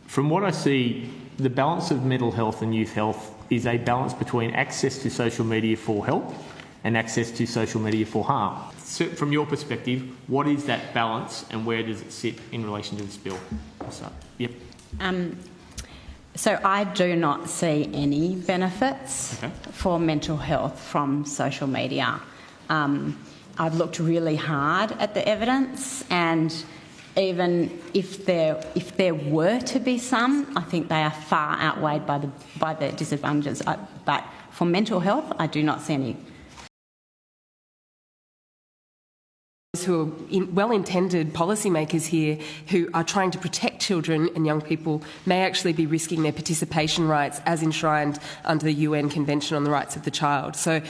From what I see, the balance of mental health and youth health is a balance between access to social media for help and access to social media for harm. So from your perspective, what is that balance and where does it sit in relation to this bill? Yep. So I do not see any benefits for mental health from social media. I've looked really hard at the evidence, and even if there were to be some, I think they are far outweighed by the disadvantages. But for mental health, I do not see any. Who are well-intended policymakers here who are trying to protect children and young people may actually be risking their participation rights as enshrined under the UN Convention on the Rights of the Child. So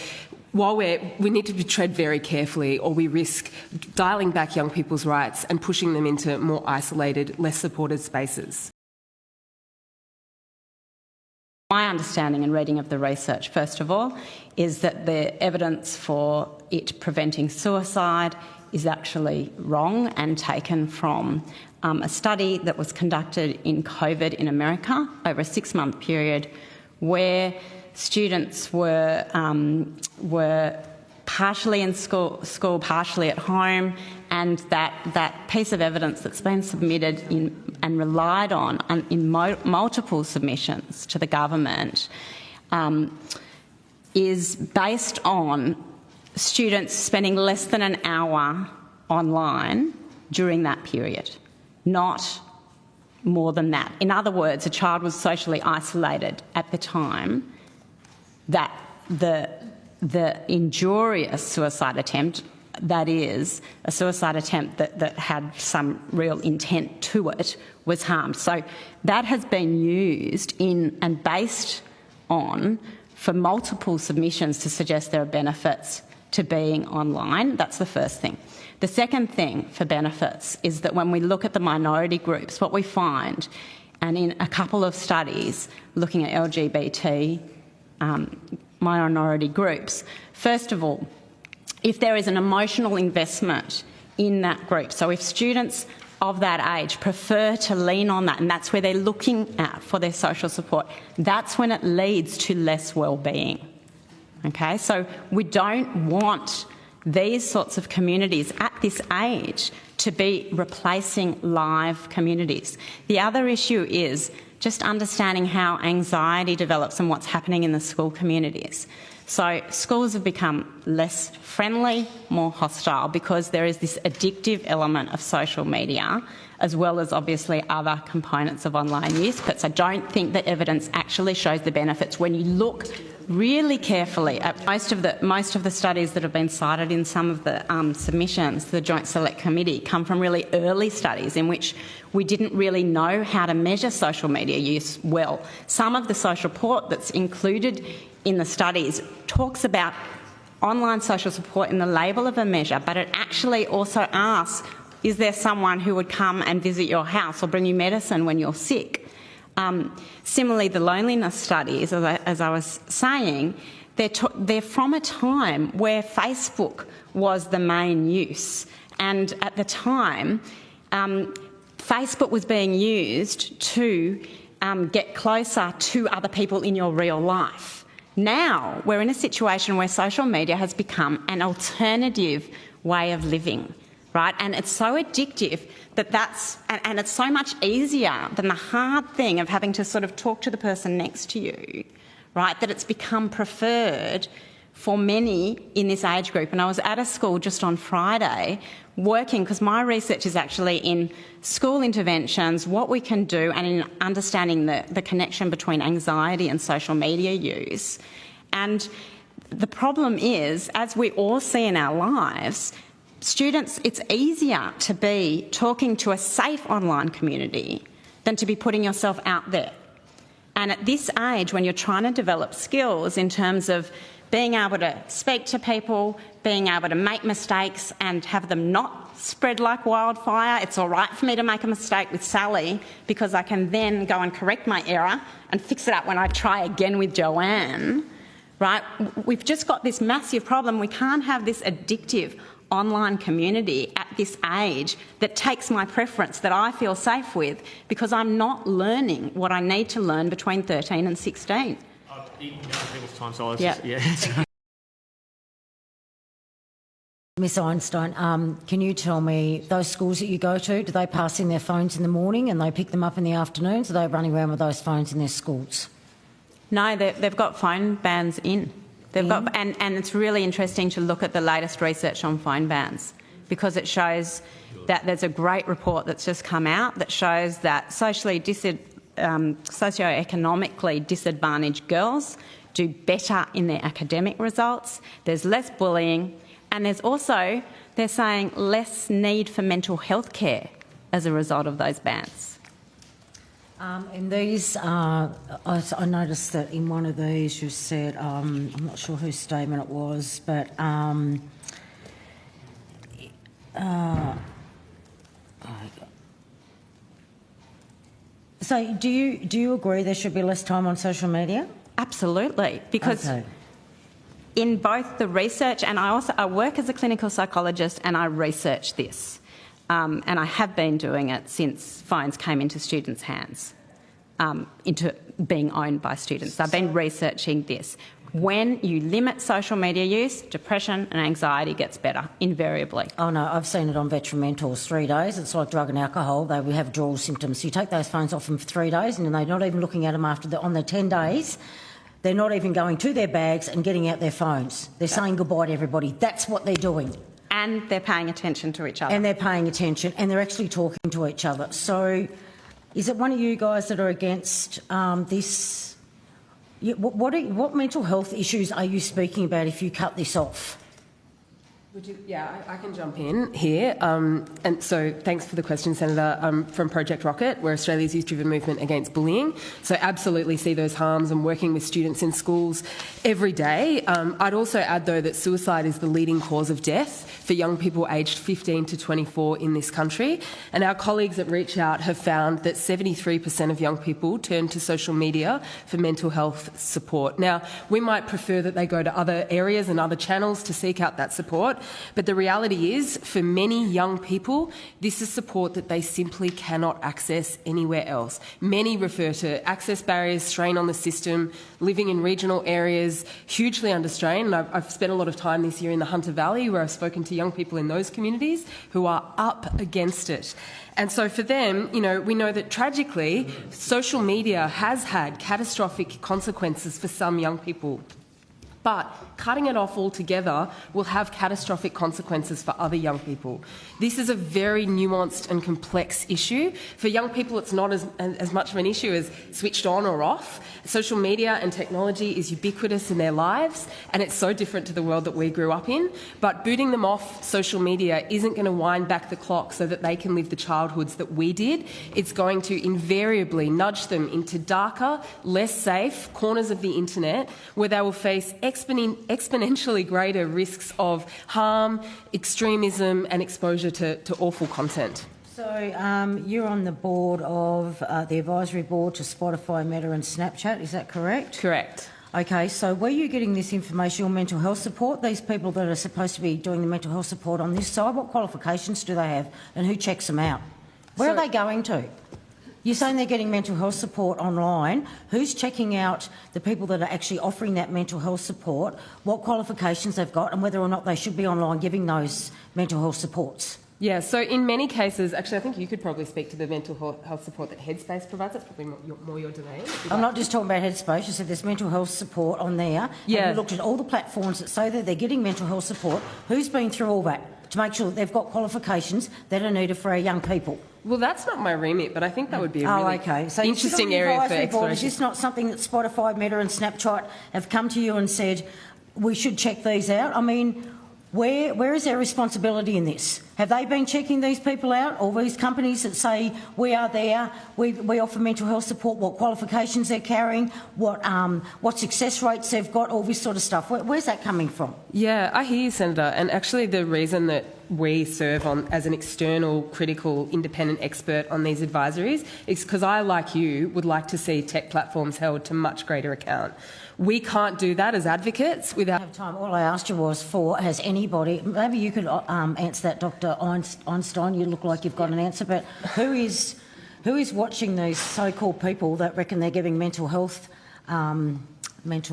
while we need to tread very carefully, or we risk dialing back young people's rights and pushing them into more isolated, less supported spaces. My understanding and reading of the research, first of all, is that the evidence for it preventing suicide is actually wrong and taken from a study that was conducted in COVID in America over a 6-month period, where students were partially in school, partially at home, and that piece of evidence that's been submitted and relied on in multiple submissions to the government is based on students spending less than an hour online during that period, not more than that. In other words, a child was socially isolated at the time that the injurious suicide attempt, that is, a suicide attempt that had some real intent to it, was harmed. So that has been used in and based on for multiple submissions to suggest there are benefits to being online. That's the first thing. The second thing for benefits is that when we look at the minority groups, what we find, and in a couple of studies looking at LGBT minority groups, first of all, if there is an emotional investment in that group, so if students of that age prefer to lean on that, and that's where they're looking at for their social support, that's when it leads to less well-being. Okay, so we don't want these sorts of communities at this age to be replacing live communities. The other issue is just understanding how anxiety develops and what's happening in the school communities. So schools have become less friendly, more hostile, because there is this addictive element of social media, as well as obviously other components of online use. But I don't think the evidence actually shows the benefits when you look really carefully at most of the studies that have been cited in some of the submissions to the Joint Select Committee come from really early studies in which we didn't really know how to measure social media use well. Some of the social support that's included in the studies talks about online social support in the label of a measure, but it actually also asks, is there someone who would come and visit your house or bring you medicine when you're sick? Similarly, the loneliness studies, as I was saying, they're from a time where Facebook was the main use. And at the time, Facebook was being used to get closer to other people in your real life. Now, we're in a situation where social media has become an alternative way of living, right? And it's so addictive and it's so much easier than the hard thing of having to sort of talk to the person next to you, right, that it's become preferred for many in this age group. And I was at a school just on Friday working, because my research is actually in school interventions, what we can do, and in understanding the connection between anxiety and social media use. And the problem is, as we all see in our lives, students, it's easier to be talking to a safe online community than to be putting yourself out there. And at this age, when you're trying to develop skills in terms of being able to speak to people, being able to make mistakes and have them not spread like wildfire, it's all right for me to make a mistake with Sally because I can then go and correct my error and fix it up when I try again with Joanne, right? We've just got this massive problem. We can't have this addictive online community at this age that takes my preference, that I feel safe with, because I'm not learning what I need to learn between 13 and 16. People's time, so I was Yep. yeah. Miss Einstein, can you tell me, those schools that you go to, do they pass in their phones in the morning and they pick them up in the afternoons? Are they running around with those phones in their schools? No, they've got phone bans in. Got, and it's really interesting to look at the latest research on phone bans, because it shows that there's a great report that's just come out that shows that socioeconomically disadvantaged girls do better in their academic results. There's less bullying. And there's also, they're saying, less need for mental health care as a result of those bans. In these, I noticed that in one of these you said, I'm not sure whose statement it was, but so do you agree there should be less time on social media? Absolutely, because in both the research, and I work as a clinical psychologist and I research this, and I have been doing it since phones came into students' hands, into being owned by students. I've been researching this. When you limit social media use, depression and anxiety gets better, invariably. Oh no, I've seen it on veteran mentors, 3 days. It's like drug and alcohol. They will have withdrawal symptoms. You take those phones off them for 3 days and they're not even looking at them on their 10 days. They're not even going to their bags and getting out their phones. They're saying goodbye to everybody. That's what they're doing. And they're paying attention to each other. And they're paying attention and they're actually talking to each other. So is it one of you guys that are against this? What mental health issues are you speaking about if you cut this off? I can jump in here. And so thanks for the question, Senator. I'm from Project Rocket. We're Australia's youth-driven movement against bullying. So absolutely see those harms and working with students in schools every day. I'd also add, though, that suicide is the leading cause of death for young people aged 15 to 24 in this country. And our colleagues at Reach Out have found that 73% of young people turn to social media for mental health support. Now, we might prefer that they go to other areas and other channels to seek out that support. But the reality is, for many young people, this is support that they simply cannot access anywhere else. Many refer to access barriers, strain on the system, living in regional areas, hugely under strain. And I've spent a lot of time this year in the Hunter Valley, where I've spoken to young people in those communities who are up against it. And so for them, we know that tragically, social media has had catastrophic consequences for some young people. But cutting it off altogether will have catastrophic consequences for other young people. This is a very nuanced and complex issue. For young people, it's not as much of an issue as switched on or off. Social media and technology is ubiquitous in their lives, and it's so different to the world that we grew up in. But booting them off social media isn't going to wind back the clock so that they can live the childhoods that we did. It's going to invariably nudge them into darker, less safe corners of the internet, where they will face exponentially greater risks of harm, extremism and exposure to awful content. So you're on the board of the advisory board to Spotify, Meta and Snapchat, is that correct? Correct. Okay, so where are you getting this information, your mental health support? These people that are supposed to be doing the mental health support on this side, what qualifications do they have and who checks them out? Where are they going to? You're saying they're getting mental health support online. Who's checking out the people that are actually offering that mental health support, what qualifications they've got and whether or not they should be online giving those mental health supports? Yeah, so in many cases, actually I think you could probably speak to the mental health support that Headspace provides. That's probably more your domain. I'm not just talking about Headspace. You said there's mental health support on there. Yeah. And you looked at all the platforms that say that they're getting mental health support. Who's been through all that to make sure that they've got qualifications that are needed for our young people? Well, that's not my remit, but I think that would be a really so interesting area for exploration. Is this not something that Spotify, Meta and Snapchat have come to you and said, we should check these out? I mean, where is their responsibility in this? Have they been checking these people out? All these companies that say we are there, we offer mental health support, what qualifications they're carrying, what success rates they've got, all this sort of stuff. Where's that coming from? Yeah, I hear you, Senator. And actually the reason that we serve on as an external, critical, independent expert on these advisories is because I, like you, would like to see tech platforms held to much greater account. We can't do that as advocates without... Have time. All I asked you was has anybody, maybe you could answer that, Dr. Einstein, you look like you've got an answer, but who is watching these so-called people that reckon they're giving mental health, what's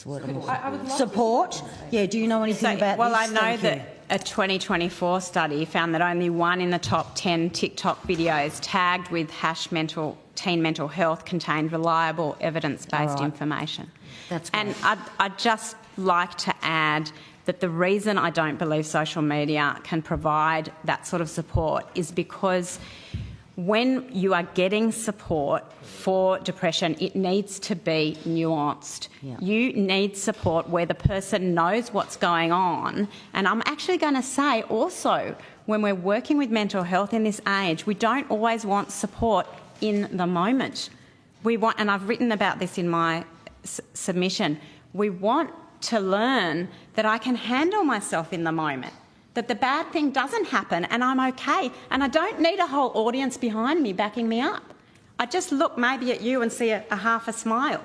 the word? Support? Yeah, do you know anything about this? Well, I know Thank you. that a 2024 study found that only 1 in the top 10 TikTok videos tagged with teen mental health contained reliable evidence-based information. That's great. And I'd just like to add that the reason I don't believe social media can provide that sort of support is because when you are getting support for depression, it needs to be nuanced. Yeah. You need support where the person knows what's going on. And I'm actually going to say also, when we're working with mental health in this age, we don't always want support in the moment. We want, and I've written about this in my submission, we want to learn that I can handle myself in the moment, that the bad thing doesn't happen and I'm okay, and I don't need a whole audience behind me backing me up. I just look maybe at you and see a half a smile,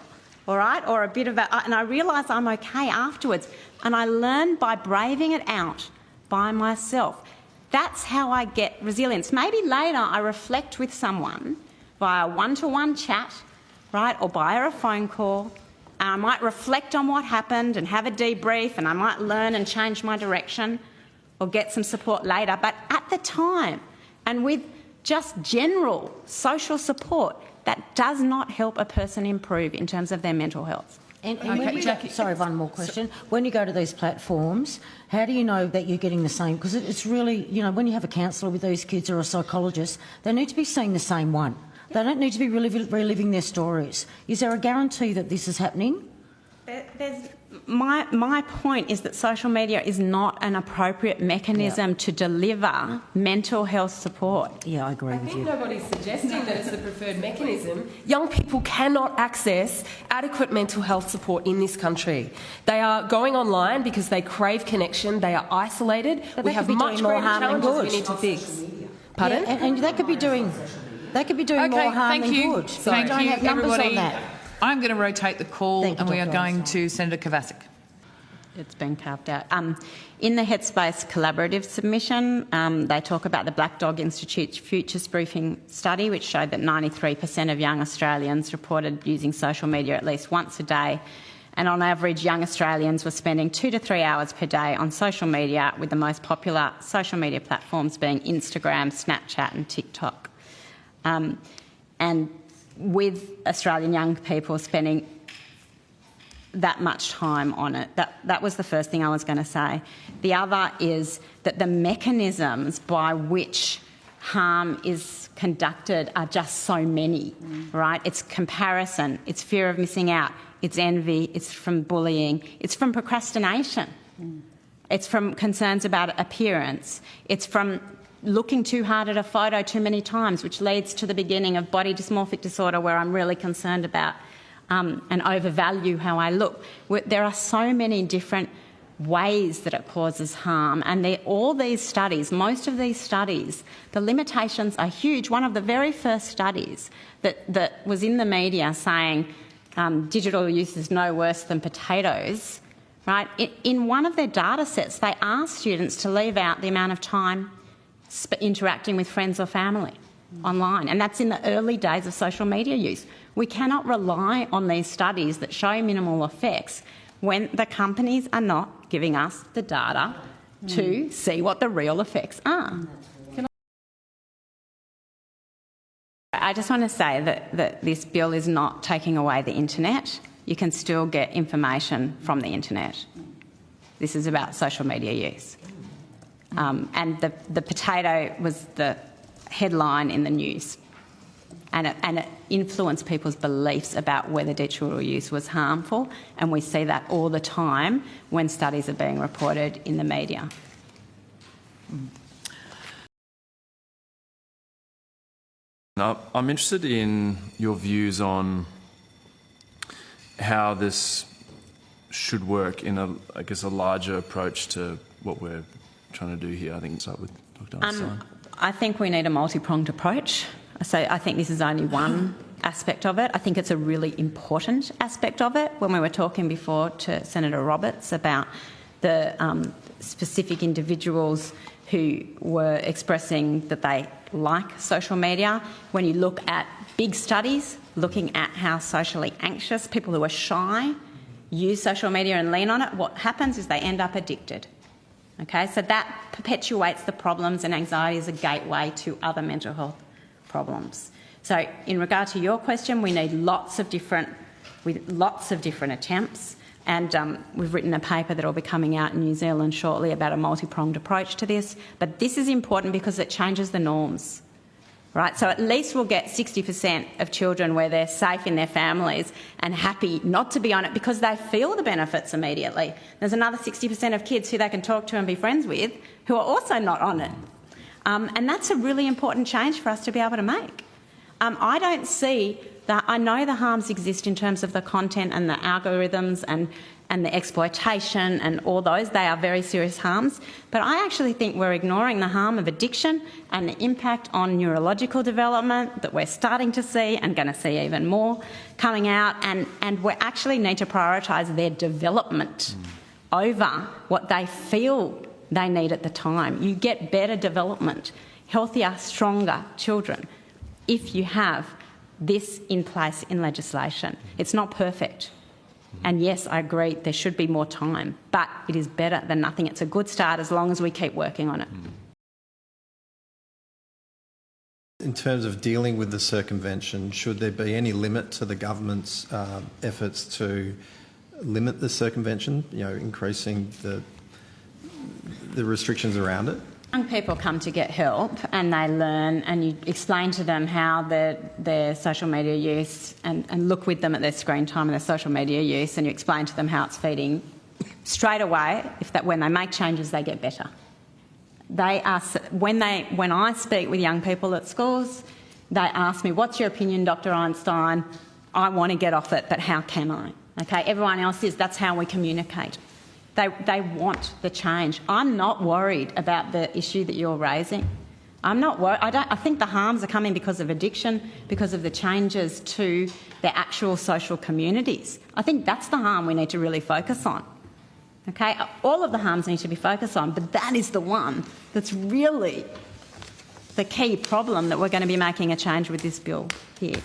all right, or a bit of a... and I realise I'm okay afterwards, and I learn by braving it out by myself. That's how I get resilience. Maybe later I reflect with someone via one-to-one chat, right, or via a phone call, and I might reflect on what happened and have a debrief, and I might learn and change my direction or get some support later. But at the time, and with just general social support, that does not help a person improve in terms of their mental health. And when Jackie, sorry, one more question. When you go to these platforms, how do you know that you're getting the same? Because it's really, you know, when you have a counsellor with these kids or a psychologist, they need to be seeing the same one. They don't need to be reliving their stories. Is there a guarantee that this is happening? My point is that social media is not an appropriate mechanism to deliver mental health support. Yeah, I agree with you. I think nobody's suggesting that it's the preferred mechanism. Young people cannot access adequate mental health support in this country. They are going online because they crave connection, they are isolated. But we they have could be much doing more greater harm than challenges good. we need to fix. Pardon? Yeah, and they could be doing more harm than good. So Thank we don't you, have numbers everybody. on that. I'm going to rotate the call, Thank you, and we are Dr. going Einstein. to Senator Kovacic. It's been carved out. In the Headspace collaborative submission, they talk about the Black Dog Institute's Futures Briefing study, which showed that 93% of young Australians reported using social media at least once a day. And on average, young Australians were spending 2 to 3 hours per day on social media, with the most popular social media platforms being Instagram, Snapchat and TikTok. And with Australian young people spending that much time on it. That was the first thing I was going to say. The other is that the mechanisms by which harm is conducted are just so many, right? It's comparison, it's fear of missing out, it's envy, it's from bullying, it's from procrastination, it's from concerns about appearance, it's from looking too hard at a photo too many times, which leads to the beginning of body dysmorphic disorder, where I'm really concerned about and overvalue how I look. There are so many different ways that it causes harm, and all these studies, most of these studies, the limitations are huge. One of the very first studies that was in the media saying digital use is no worse than potatoes, right? In one of their data sets, they asked students to leave out the amount of time interacting with friends or family online, and that's in the early days of social media use. We cannot rely on these studies that show minimal effects when the companies are not giving us the data to see what the real effects are. I just want to say that this bill is not taking away the internet. You can still get information from the internet. This is about social media use. And the potato was the headline in the news, and it influenced people's beliefs about whether digital use was harmful, and we see that all the time when studies are being reported in the media. Now, I'm interested in your views on how this should work in a larger approach to what we're trying to do here. I think it's up with Dr. Einstein. I think we need a multi-pronged approach. So I think this is only one aspect of it. I think it's a really important aspect of it. When we were talking before to Senator Roberts about the specific individuals who were expressing that they like social media, when you look at big studies looking at how socially anxious people who are shy use social media and lean on it, what happens is they end up addicted. Okay, so that perpetuates the problems, and anxiety is a gateway to other mental health problems. So in regard to your question, we need lots of different attempts, and we've written a paper that will be coming out in New Zealand shortly about a multi-pronged approach to this. But this is important because it changes the norms, right? So at least we'll get 60% of children where they're safe in their families and happy not to be on it because they feel the benefits immediately. There's another 60% of kids who they can talk to and be friends with who are also not on it. And that's a really important change for us to be able to make. I don't see that. I know the harms exist in terms of the content and the algorithms and the exploitation and all those. They are very serious harms. But I actually think we're ignoring the harm of addiction and the impact on neurological development that we're starting to see and going to see even more coming out. And we actually need to prioritise their development over what they feel they need at the time. You get better development, healthier, stronger children if you have this in place in legislation. It's not perfect. And yes, I agree, there should be more time, but it is better than nothing. It's a good start as long as we keep working on it. In terms of dealing with the circumvention, should there be any limit to the government's efforts to limit the circumvention, increasing the restrictions around it? Young people come to get help and they learn, and you explain to them how their social media use and look with them at their screen time and their social media use, and you explain to them how it's feeding. Straight away, when they make changes, they get better. When I speak with young people at schools, they ask me, "What's your opinion, Dr. Einstein? I want to get off it, but how can I?" Okay, everyone else is. That's how we communicate. They want the change. I'm not worried about the issue that you're raising. I'm not worried. I think the harms are coming because of addiction, because of the changes to their actual social communities. I think that's the harm we need to really focus on. Okay, all of the harms need to be focused on, but that is the one that's really the key problem that we're going to be making a change with this bill here.